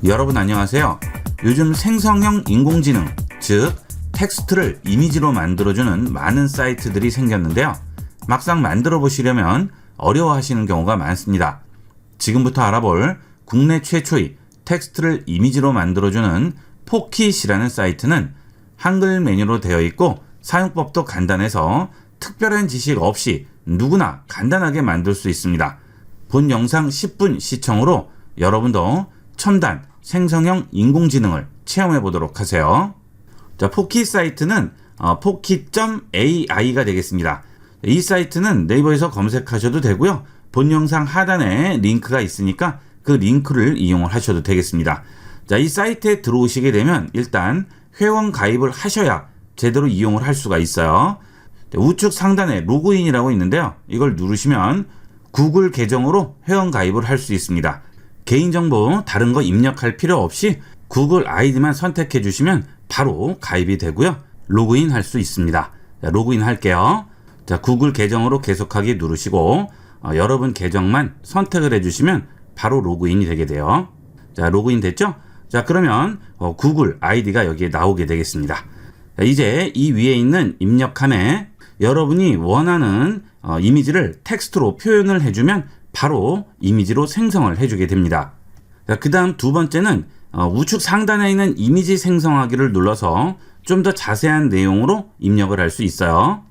여러분 안녕하세요. 요즘 생성형 인공지능, 즉 텍스트를 이미지로 만들어주는 많은 사이트들이 생겼는데요. 막상 만들어 보시려면 어려워하시는 경우가 많습니다. 지금부터 알아볼 국내 최초의 텍스트를 이미지로 만들어주는 포킷이라는 사이트는 한글 메뉴로 되어 있고 사용법도 간단해서 특별한 지식 없이 누구나 간단하게 만들 수 있습니다. 본 영상 10분 시청으로 여러분도 첨단 생성형 인공지능을 체험해 보도록 하세요. 자, 포킷 사이트는 pocket.ai가 되겠습니다. 이 사이트는 네이버에서 검색하셔도 되고요. 본 영상 하단에 링크가 있으니까 그 링크를 이용을 하셔도 되겠습니다. 자, 이 사이트에 들어오시게 되면 일단 회원 가입을 하셔야 제대로 이용을 할 수가 있어요. 우측 상단에 로그인이라고 있는데요. 이걸 누르시면 구글 계정으로 회원 가입을 할 수 있습니다. 개인정보 다른 거 입력할 필요 없이 구글 아이디만 선택해 주시면 바로 가입이 되고요. 로그인 할 수 있습니다. 자, 로그인 할게요. 자, 구글 계정으로 계속하기 누르시고 여러분 계정만 선택을 해 주시면 바로 로그인이 되게 돼요. 자, 로그인 됐죠? 자, 그러면 구글 아이디가 여기에 나오게 되겠습니다. 자, 이제 이 위에 있는 입력함에 여러분이 원하는 이미지를 텍스트로 표현을 해주면 바로 이미지로 생성을 해주게 됩니다. 그 다음 두 번째는 우측 상단에 있는 이미지 생성하기를 눌러서 좀 더 자세한 내용으로 입력을 할 수 있어요.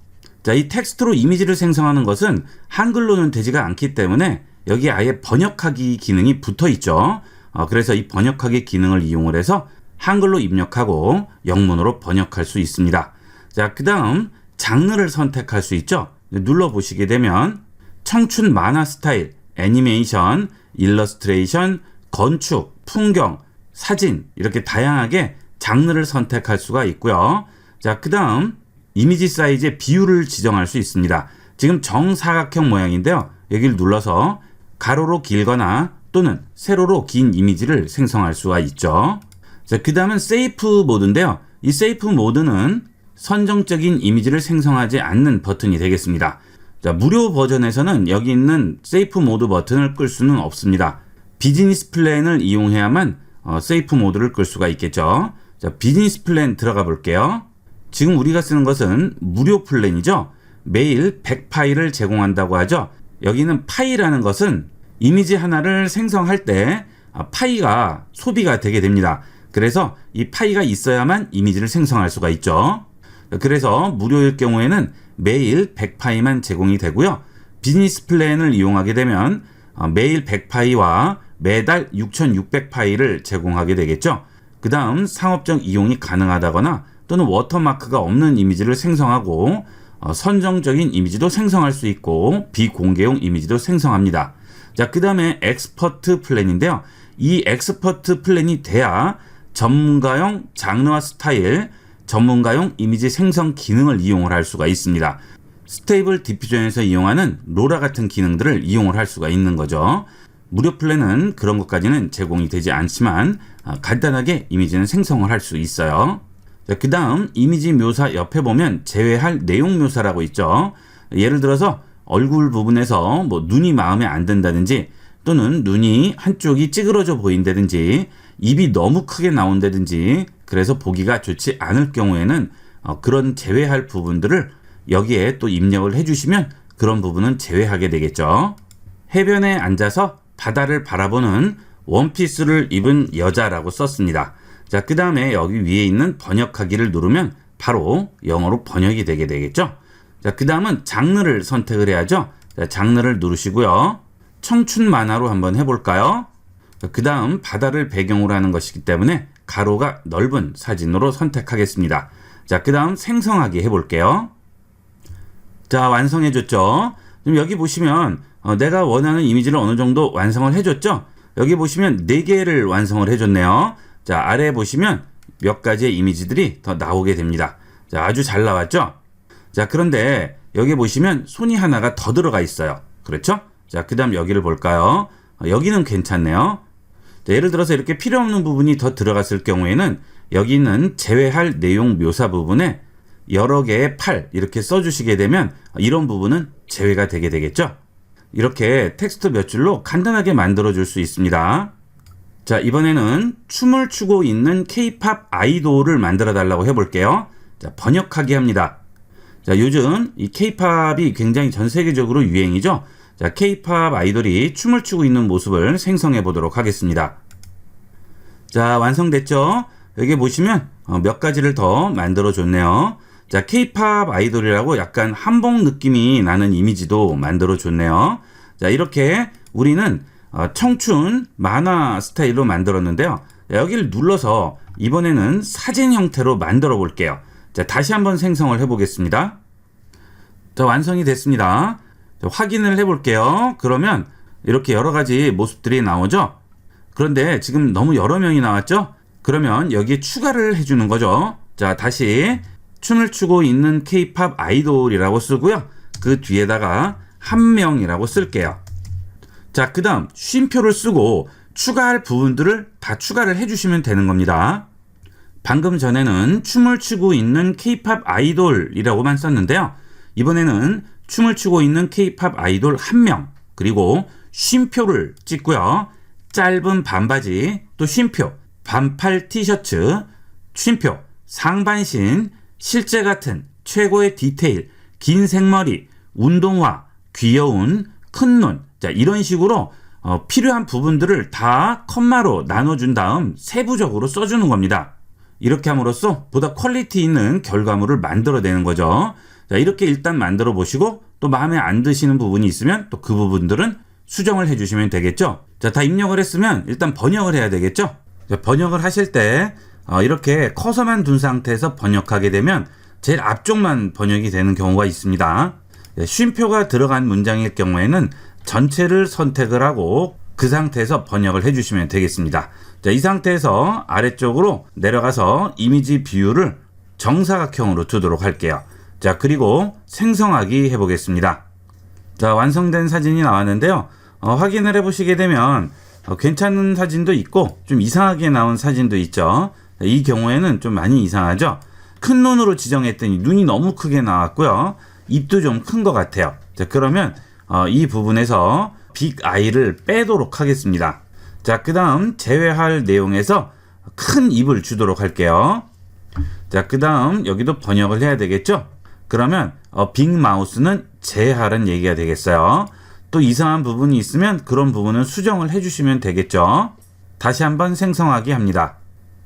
자, 이 텍스트로 이미지를 생성하는 것은 한글로는 되지가 않기 때문에 여기 아예 번역하기 기능이 붙어 있죠. 그래서 이 번역하기 기능을 이용을 해서 한글로 입력하고 영문으로 번역할 수 있습니다. 자, 그 다음 장르를 선택할 수 있죠. 눌러보시게 되면 청춘 만화 스타일, 애니메이션, 일러스트레이션, 건축, 풍경, 사진 이렇게 다양하게 장르를 선택할 수가 있고요. 자, 그 다음 이미지 사이즈의 비율을 지정할 수 있습니다. 지금 정사각형 모양인데요. 여기를 눌러서 가로로 길거나 또는 세로로 긴 이미지를 생성할 수가 있죠. 자, 그 다음은 세이프 모드인데요. 이 세이프 모드는 선정적인 이미지를 생성하지 않는 버튼이 되겠습니다. 자, 무료 버전에서는 여기 있는 세이프 모드 버튼을 끌 수는 없습니다. 비즈니스 플랜을 이용해야만 세이프 모드를 끌 수가 있겠죠. 자, 비즈니스 플랜 들어가 볼게요. 지금 우리가 쓰는 것은 무료 플랜이죠. 매일 100파일을 제공한다고 하죠. 여기는 파이라는 것은 이미지 하나를 생성할 때 파이가 소비가 되게 됩니다. 그래서 이 파이가 있어야만 이미지를 생성할 수가 있죠. 그래서 무료일 경우에는 매일 100파이만 제공이 되고요. 비즈니스 플랜을 이용하게 되면 매일 100파이와 매달 6,600파이를 제공하게 되겠죠. 그 다음 상업적 이용이 가능하다거나 또는 워터마크가 없는 이미지를 생성하고 선정적인 이미지도 생성할 수 있고 비공개용 이미지도 생성합니다. 자, 그 다음에 엑스퍼트 플랜인데요. 이 엑스퍼트 플랜이 돼야 전문가용 장르와 스타일, 전문가용 이미지 생성 기능을 이용을 할 수가 있습니다. 스테이블 디퓨전에서 이용하는 로라 같은 기능들을 이용을 할 수가 있는 거죠. 무료 플랜은 그런 것까지는 제공이 되지 않지만 간단하게 이미지는 생성을 할 수 있어요. 그 다음 이미지 묘사 옆에 보면 제외할 내용 묘사라고 있죠. 예를 들어서 얼굴 부분에서 눈이 마음에 안 든다든지 또는 눈이 한쪽이 찌그러져 보인다든지 입이 너무 크게 나온다든지 그래서 보기가 좋지 않을 경우에는 그런 제외할 부분들을 여기에 또 입력을 해주시면 그런 부분은 제외하게 되겠죠. 해변에 앉아서 바다를 바라보는 원피스를 입은 여자라고 썼습니다. 자, 그 다음에 여기 위에 있는 번역하기를 누르면 바로 영어로 번역이 되게 되겠죠. 자, 그 다음은 장르를 선택을 해야죠. 자, 장르를 누르시고요. 청춘 만화로 한번 해볼까요? 그 다음 바다를 배경으로 하는 것이기 때문에 가로가 넓은 사진으로 선택하겠습니다. 자, 그 다음 생성하기 해볼게요. 자, 완성해줬죠. 지금 여기 보시면 내가 원하는 이미지를 어느 정도 완성을 해줬죠. 여기 보시면 4개를 완성을 해줬네요. 자, 아래에 보시면 몇 가지의 이미지들이 더 나오게 됩니다. 자, 아주 잘 나왔죠. 자, 그런데 여기 보시면 손이 하나가 더 들어가 있어요. 그렇죠? 자, 그 다음 여기를 볼까요? 여기는 괜찮네요. 자, 예를 들어서 이렇게 필요 없는 부분이 더 들어갔을 경우에는 여기 있는 제외할 내용 묘사 부분에 여러 개의 팔 이렇게 써주시게 되면 이런 부분은 제외가 되게 되겠죠. 이렇게 텍스트 몇 줄로 간단하게 만들어 줄 수 있습니다. 자, 이번에는 춤을 추고 있는 K-팝 아이돌을 만들어 달라고 해볼게요. 자, 번역하기 합니다. 자, 요즘 이 K-팝이 굉장히 전 세계적으로 유행이죠. 자, K-팝 아이돌이 춤을 추고 있는 모습을 생성해 보도록 하겠습니다. 자, 완성됐죠? 여기 보시면 몇 가지를 더 만들어 줬네요. 자, K-팝 아이돌이라고 약간 한복 느낌이 나는 이미지도 만들어 줬네요. 자, 이렇게 우리는 청춘 만화 스타일로 만들었는데요. 여기를 눌러서 이번에는 사진 형태로 만들어 볼게요. 자, 다시 한번 생성을 해 보겠습니다. 자, 완성이 됐습니다. 자, 확인을 해 볼게요. 그러면 이렇게 여러 가지 모습들이 나오죠. 그런데 지금 너무 여러 명이 나왔죠. 그러면 여기에 추가를 해주는 거죠. 자, 다시 춤을 추고 있는 K-팝 아이돌이라고 쓰고요. 그 뒤에다가 한 명이라고 쓸게요. 자, 그 다음 쉼표를 쓰고 추가할 부분들을 다 추가를 해주시면 되는 겁니다. 방금 전에는 춤을 추고 있는 K-팝 아이돌이라고만 썼는데요. 이번에는 춤을 추고 있는 K-팝 아이돌 한 명, 그리고 쉼표를 찍고요. 짧은 반바지, 또 쉼표, 반팔 티셔츠, 쉼표, 상반신, 실제 같은 최고의 디테일, 긴 생머리, 운동화, 귀여운, 큰 눈. 자, 이런 식으로 필요한 부분들을 다 컴마로 나눠준 다음 세부적으로 써주는 겁니다. 이렇게 함으로써 보다 퀄리티 있는 결과물을 만들어내는 거죠. 자, 이렇게 일단 만들어 보시고 또 마음에 안 드시는 부분이 있으면 또 그 부분들은 수정을 해주시면 되겠죠. 자, 다 입력을 했으면 일단 번역을 해야 되겠죠. 자, 번역을 하실 때 이렇게 커서만 둔 상태에서 번역하게 되면 제일 앞쪽만 번역이 되는 경우가 있습니다. 쉼표가 들어간 문장일 경우에는 전체를 선택을 하고 그 상태에서 번역을 해주시면 되겠습니다. 자, 이 상태에서 아래쪽으로 내려가서 이미지 비율을 정사각형으로 두도록 할게요. 자, 그리고 생성하기 해보겠습니다. 자, 완성된 사진이 나왔는데요. 확인을 해보시게 되면 괜찮은 사진도 있고 좀 이상하게 나온 사진도 있죠. 이 경우에는 좀 많이 이상하죠. 큰 눈으로 지정했더니 눈이 너무 크게 나왔고요. 입도 좀 큰 것 같아요. 자, 그러면 이 부분에서 빅 아이를 빼도록 하겠습니다. 자, 그 다음 제외할 내용에서 큰 입을 주도록 할게요. 자, 그 다음 여기도 번역을 해야 되겠죠. 그러면 빅 마우스는 제하라는 얘기가 되겠어요. 또 이상한 부분이 있으면 그런 부분은 수정을 해주시면 되겠죠. 다시 한번 생성하기 합니다.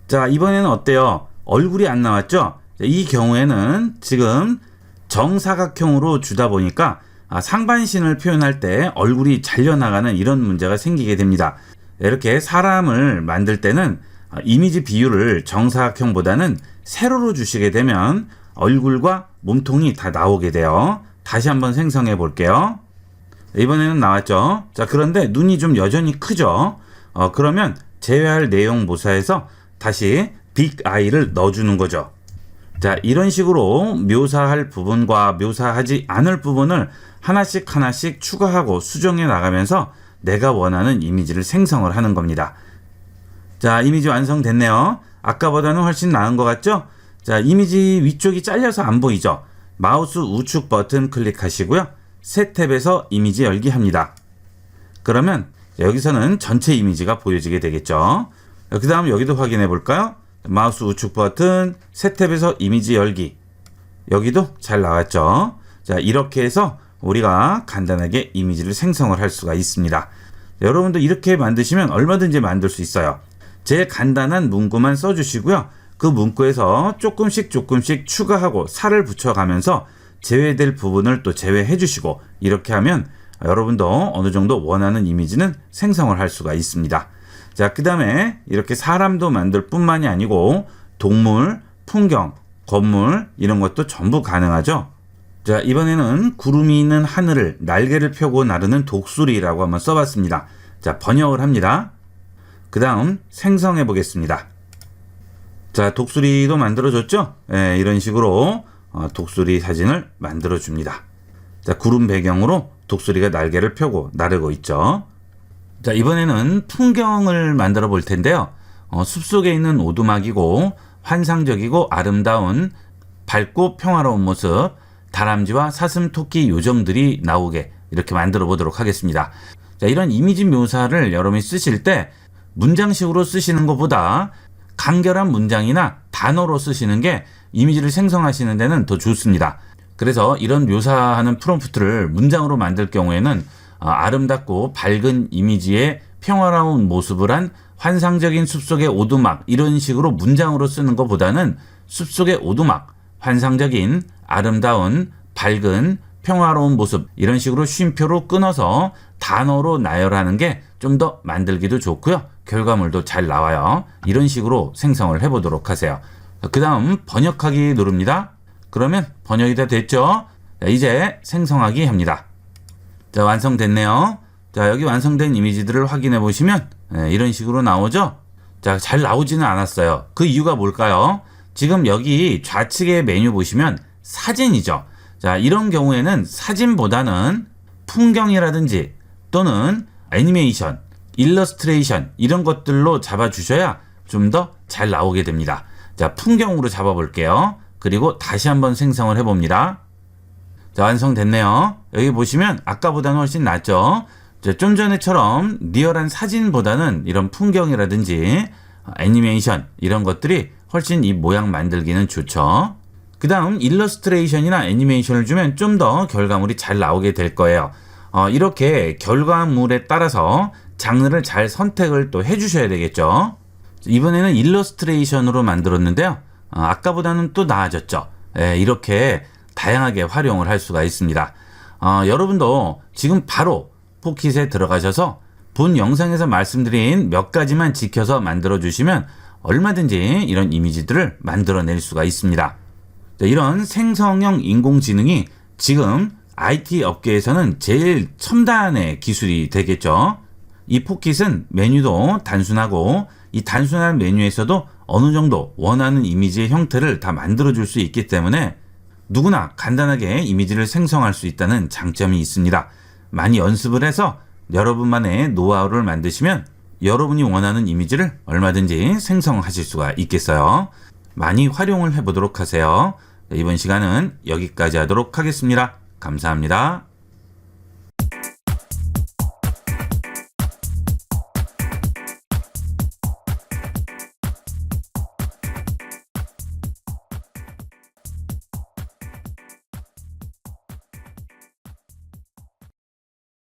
자, 이번에는 어때요? 얼굴이 안 나왔죠? 이 경우에는 지금 정사각형으로 주다 보니까 상반신을 표현할 때 얼굴이 잘려나가는 이런 문제가 생기게 됩니다. 이렇게 사람을 만들 때는 이미지 비율을 정사각형보다는 세로로 주시게 되면 얼굴과 몸통이 다 나오게 돼요. 다시 한번 생성해 볼게요. 이번에는 나왔죠. 자, 그런데 눈이 좀 여전히 크죠. 그러면 제외할 내용 모사에서 다시 빅 아이를 넣어주는 거죠. 자, 이런 식으로 묘사할 부분과 묘사하지 않을 부분을 하나씩 하나씩 추가하고 수정해 나가면서 내가 원하는 이미지를 생성을 하는 겁니다. 자, 이미지 완성됐네요. 아까보다는 훨씬 나은 것 같죠? 자, 이미지 위쪽이 잘려서 안 보이죠? 마우스 우측 버튼 클릭하시고요. 새 탭에서 이미지 열기 합니다. 그러면 여기서는 전체 이미지가 보여지게 되겠죠. 그 다음 여기도 확인해 볼까요? 마우스 우측 버튼, 새 탭에서 이미지 열기. 여기도 잘 나왔죠. 자, 이렇게 해서 우리가 간단하게 이미지를 생성을 할 수가 있습니다. 여러분도 이렇게 만드시면 얼마든지 만들 수 있어요. 제일 간단한 문구만 써주시고요. 그 문구에서 조금씩 추가하고 살을 붙여가면서 제외될 부분을 또 제외해 주시고 이렇게 하면 여러분도 어느 정도 원하는 이미지는 생성을 할 수가 있습니다. 자, 그 다음에 이렇게 사람도 만들 뿐만이 아니고 동물, 풍경, 건물 이런 것도 전부 가능하죠. 자, 이번에는 구름이 있는 하늘을 날개를 펴고 나르는 독수리라고 한번 써봤습니다. 자, 번역을 합니다. 그 다음 생성해 보겠습니다. 자, 독수리도 만들어줬죠? 네, 이런 식으로 독수리 사진을 만들어줍니다. 자, 구름 배경으로 독수리가 날개를 펴고 나르고 있죠. 자, 이번에는 풍경을 만들어 볼 텐데요. 숲속에 있는 오두막이고 환상적이고 아름다운 밝고 평화로운 모습, 다람쥐와 사슴, 토끼 요정들이 나오게 이렇게 만들어 보도록 하겠습니다. 자, 이런 이미지 묘사를 여러분이 쓰실 때 문장식으로 쓰시는 것보다 간결한 문장이나 단어로 쓰시는 게 이미지를 생성하시는 데는 더 좋습니다. 그래서 이런 묘사하는 프롬프트를 문장으로 만들 경우에는 아름답고 밝은 이미지의 평화로운 모습을 한 환상적인 숲속의 오두막 이런 식으로 문장으로 쓰는 것보다는 숲속의 오두막, 환상적인 아름다운 밝은 평화로운 모습 이런 식으로 쉼표로 끊어서 단어로 나열하는 게 좀 더 만들기도 좋고요. 결과물도 잘 나와요. 이런 식으로 생성을 해보도록 하세요. 그 다음 번역하기 누릅니다. 그러면 번역이 다 됐죠? 자, 이제 생성하기 합니다. 자, 완성됐네요. 자, 여기 완성된 이미지들을 확인해 보시면 이런 식으로 나오죠? 자, 잘 나오지는 않았어요. 그 이유가 뭘까요? 지금 여기 좌측에 메뉴 보시면 사진이죠. 자, 이런 경우에는 사진보다는 풍경이라든지 또는 애니메이션, 일러스트레이션 이런 것들로 잡아주셔야 좀 더 잘 나오게 됩니다. 자, 풍경으로 잡아볼게요. 그리고 다시 한번 생성을 해봅니다. 자, 완성됐네요. 여기 보시면 아까보다는 훨씬 낫죠. 자, 좀 전에처럼 리얼한 사진보다는 이런 풍경이라든지 애니메이션 이런 것들이 훨씬 이 모양 만들기는 좋죠. 그 다음 일러스트레이션이나 애니메이션을 주면 좀 더 결과물이 잘 나오게 될 거예요. 이렇게 결과물에 따라서 장르를 잘 선택을 또 해주셔야 되겠죠. 이번에는 일러스트레이션으로 만들었는데요. 아까보다는 또 나아졌죠. 이렇게 다양하게 활용을 할 수가 있습니다. 여러분도 지금 바로 포킷에 들어가셔서 본 영상에서 말씀드린 몇 가지만 지켜서 만들어 주시면 얼마든지 이런 이미지들을 만들어낼 수가 있습니다. 이런 생성형 인공지능이 지금 IT 업계에서는 제일 첨단의 기술이 되겠죠. 이 포킷은 메뉴도 단순하고 이 단순한 메뉴에서도 어느 정도 원하는 이미지의 형태를 다 만들어줄 수 있기 때문에 누구나 간단하게 이미지를 생성할 수 있다는 장점이 있습니다. 많이 연습을 해서 여러분만의 노하우를 만드시면 여러분이 원하는 이미지를 얼마든지 생성하실 수가 있겠어요. 많이 활용을 해보도록 하세요. 이번 시간은 여기까지 하도록 하겠습니다. 감사합니다.